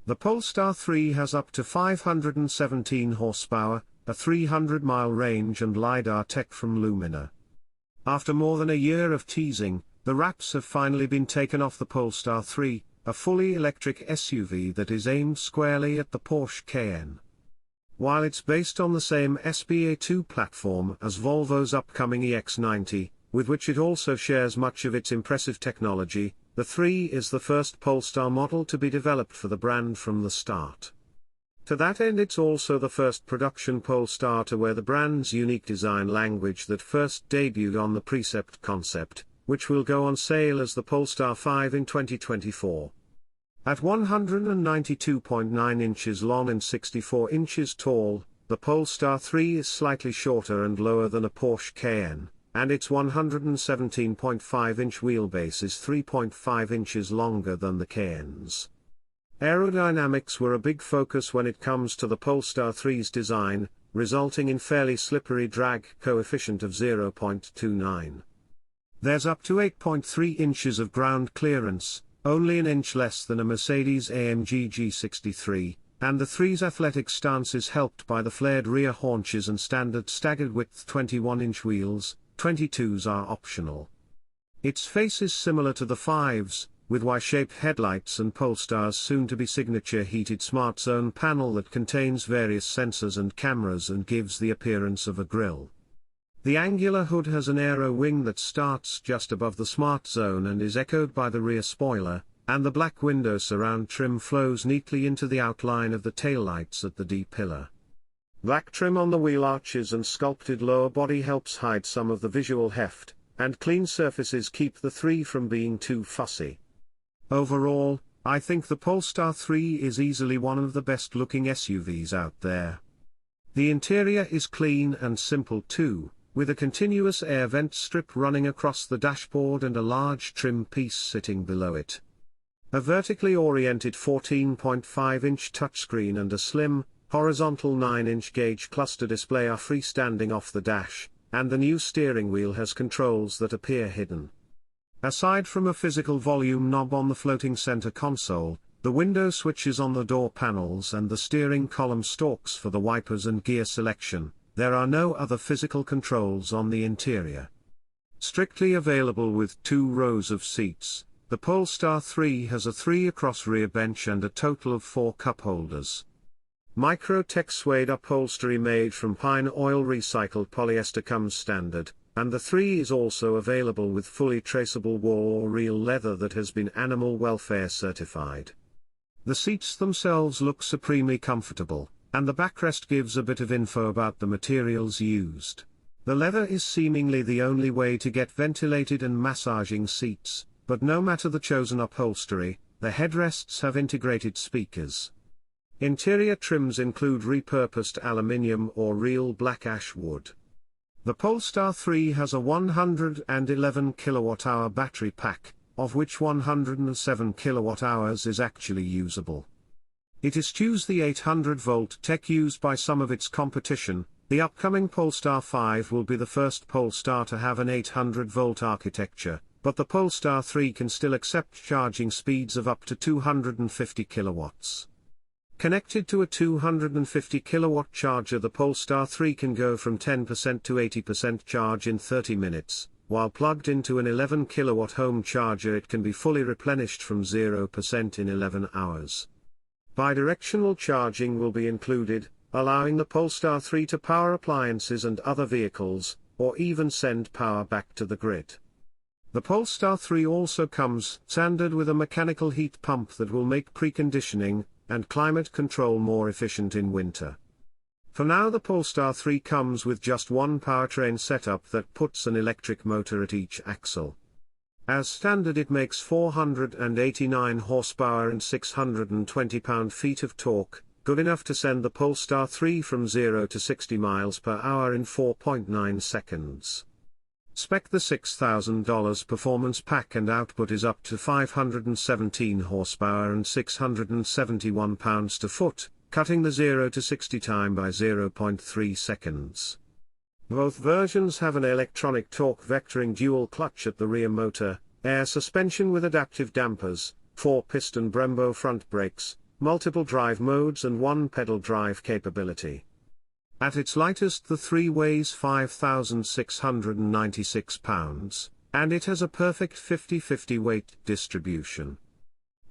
The Polestar 3 has up to 517 horsepower, a 300-mile range and LiDAR tech from Lumina. After more than a year of teasing, the wraps have finally been taken off the Polestar 3, a fully electric SUV that is aimed squarely at the Porsche Cayenne. While it's based on the same SPA2 platform as Volvo's upcoming EX90, with which it also shares much of its impressive technology, the 3 is the first Polestar model to be developed for the brand from the start. To that end, it's also the first production Polestar to wear the brand's unique design language that first debuted on the Precept concept, which will go on sale as the Polestar 5 in 2024. At 192.9 inches long and 64 inches tall, the Polestar 3 is slightly shorter and lower than a Porsche Cayenne, and its 117.5-inch wheelbase is 3.5 inches longer than the Cayenne's. Aerodynamics were a big focus when it comes to the Polestar 3's design, resulting in fairly slippery drag coefficient of 0.29. There's up to 8.3 inches of ground clearance, only an inch less than a Mercedes-AMG G63, and the 3's athletic stance is helped by the flared rear haunches and standard staggered width 21-inch wheels. 22s are optional. Its face is similar to the 5's, with Y-shaped headlights and Polestar's soon-to-be signature heated Smart Zone panel that contains various sensors and cameras and gives the appearance of a grille. The angular hood has an aero wing that starts just above the Smart Zone and is echoed by the rear spoiler, and the black window surround trim flows neatly into the outline of the taillights at the D-pillar. Black trim on the wheel arches and sculpted lower body helps hide some of the visual heft, and clean surfaces keep the 3 from being too fussy. Overall, I think the Polestar 3 is easily one of the best-looking SUVs out there. The interior is clean and simple too, with a continuous air vent strip running across the dashboard and a large trim piece sitting below it. A vertically oriented 14.5-inch touchscreen and a slim, horizontal 9-inch gauge cluster display are freestanding off the dash, and the new steering wheel has controls that appear hidden. Aside from a physical volume knob on the floating center console, the window switches on the door panels and the steering column stalks for the wipers and gear selection, there are no other physical controls on the interior. Strictly available with 2 rows of seats, the Polestar 3 has a 3-across rear bench and a total of 4 cup holders. Microtech suede upholstery made from pine oil recycled polyester comes standard, and the 3 is also available with fully traceable wool or real leather that has been animal welfare certified. The seats themselves look supremely comfortable, and the backrest gives a bit of info about the materials used. The leather is seemingly the only way to get ventilated and massaging seats, but no matter the chosen upholstery, the headrests have integrated speakers. Interior trims include repurposed aluminium or real black ash wood. The Polestar 3 has a 111 kWh battery pack, of which 107 kWh is actually usable. It eschews the 800-volt tech used by some of its competition. The upcoming Polestar 5 will be the first Polestar to have an 800-volt architecture, but the Polestar 3 can still accept charging speeds of up to 250 kilowatts. Connected to a 250 kilowatt charger, the Polestar 3 can go from 10% to 80% charge in 30 minutes, while plugged into an 11 kilowatt home charger it can be fully replenished from 0% in 11 hours. Bidirectional charging will be included, allowing the Polestar 3 to power appliances and other vehicles, or even send power back to the grid. The Polestar 3 also comes standard with a mechanical heat pump that will make preconditioning and climate control more efficient in winter. For now, the Polestar 3 comes with just one powertrain setup that puts an electric motor at each axle. As standard, it makes 489 horsepower and 620 pound-feet of torque, good enough to send the Polestar 3 from 0 to 60 miles per hour in 4.9 seconds. Spec: the $6,000 performance pack and output is up to 517 horsepower and 671 pounds-to-foot, cutting the 0 to 60 time by 0.3 seconds. Both versions have an electronic torque vectoring dual clutch at the rear motor, air suspension with adaptive dampers, 4-piston Brembo front brakes, multiple drive modes and one pedal drive capability. At its lightest, the 3 weighs 5,696 pounds, and it has a perfect 50-50 weight distribution.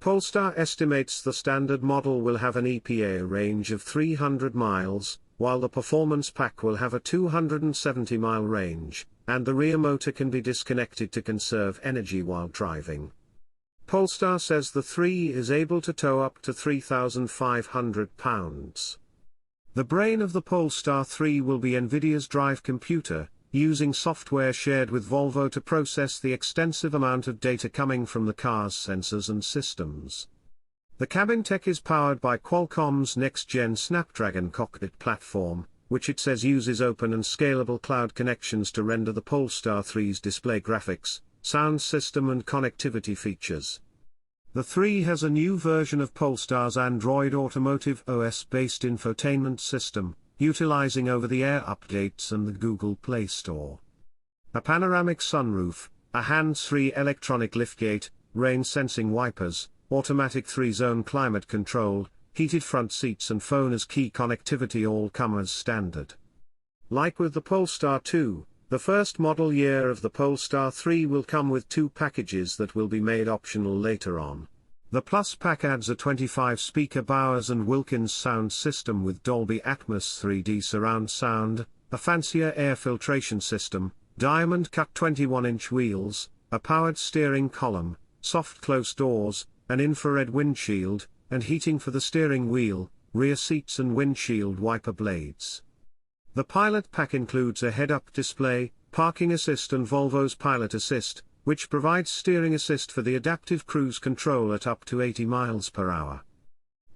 Polestar estimates the standard model will have an EPA range of 300 miles, while the performance pack will have a 270-mile range, and the rear motor can be disconnected to conserve energy while driving. Polestar says the 3 is able to tow up to 3,500 pounds. The brain of the Polestar 3 will be NVIDIA's drive computer, using software shared with Volvo to process the extensive amount of data coming from the car's sensors and systems. The cabin tech is powered by Qualcomm's next-gen Snapdragon cockpit platform, which it says uses open and scalable cloud connections to render the Polestar 3's display graphics, sound system and connectivity features. The 3 has a new version of Polestar's Android Automotive OS-based infotainment system, utilizing over-the-air updates and the Google Play Store. A panoramic sunroof, a hands-free electronic liftgate, rain-sensing wipers, automatic 3-zone climate control, heated front seats and phone as key connectivity all come as standard. Like with the Polestar 2, the first model year of the Polestar 3 will come with 2 packages that will be made optional later on. The Plus pack adds a 25-speaker Bowers & Wilkins sound system with Dolby Atmos 3D surround sound, a fancier air filtration system, diamond-cut 21-inch wheels, a powered steering column, soft close doors, an infrared windshield, and heating for the steering wheel, rear seats and windshield wiper blades. The Pilot pack includes a head-up display, parking assist and Volvo's Pilot Assist, which provides steering assist for the adaptive cruise control at up to 80 miles per hour.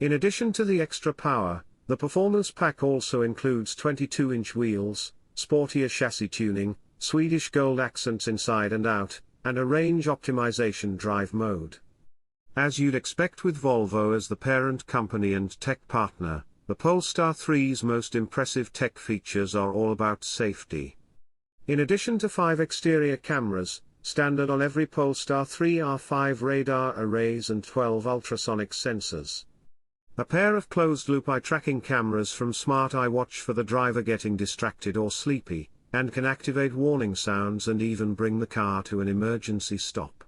In addition to the extra power, the Performance pack also includes 22-inch wheels, sportier chassis tuning, Swedish gold accents inside and out, and a range optimization drive mode. As you'd expect with Volvo as the parent company and tech partner, the Polestar 3's most impressive tech features are all about safety. In addition to 5 exterior cameras, standard on every Polestar 3 are 5 radar arrays and 12 ultrasonic sensors. A pair of closed-loop eye-tracking cameras from Smart Eye watch for the driver getting distracted or sleepy, and can activate warning sounds and even bring the car to an emergency stop.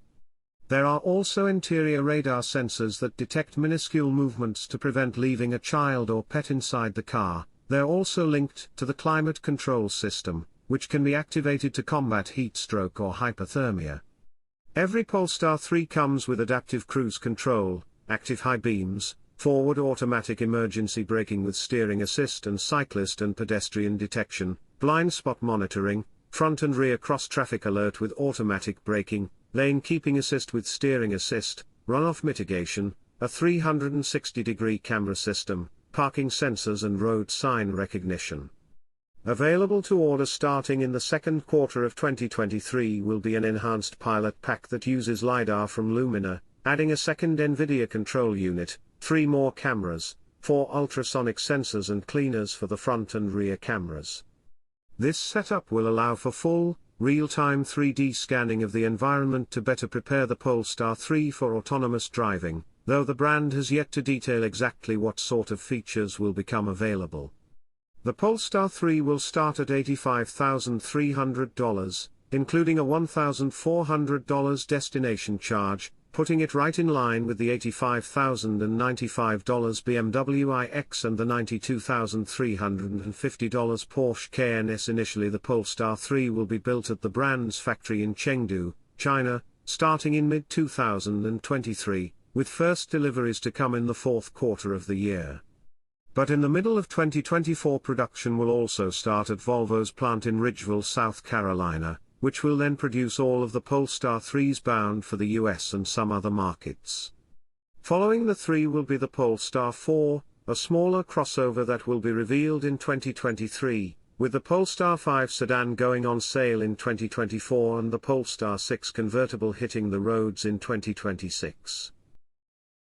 There are also interior radar sensors that detect minuscule movements to prevent leaving a child or pet inside the car. They're also linked to the climate control system, which can be activated to combat heat stroke or hypothermia. Every Polestar 3 comes with adaptive cruise control, active high beams, forward automatic emergency braking with steering assist and cyclist and pedestrian detection, blind spot monitoring, front and rear cross-traffic alert with automatic braking, lane keeping assist with steering assist, runoff mitigation, a 360-degree camera system, parking sensors and road sign recognition. Available to order starting in the second quarter of 2023 will be an enhanced Pilot pack that uses LiDAR from Lumina, adding a second NVIDIA control unit, 3 more cameras, 4 ultrasonic sensors and cleaners for the front and rear cameras. This setup will allow for full, real-time 3D scanning of the environment to better prepare the Polestar 3 for autonomous driving, though the brand has yet to detail exactly what sort of features will become available. The Polestar 3 will start at $85,300, including a $1,400 destination charge, putting it right in line with the $85,095 BMW iX and the $92,350 Porsche Cayenne S. Initially, the Polestar 3 will be built at the brand's factory in Chengdu, China, starting in mid-2023, with first deliveries to come in the fourth quarter of the year. But in the middle of 2024, production will also start at Volvo's plant in Ridgeville, South Carolina, which will then produce all of the Polestar 3s bound for the US and some other markets. Following the 3 will be the Polestar 4, a smaller crossover that will be revealed in 2023, with the Polestar 5 sedan going on sale in 2024 and the Polestar 6 convertible hitting the roads in 2026.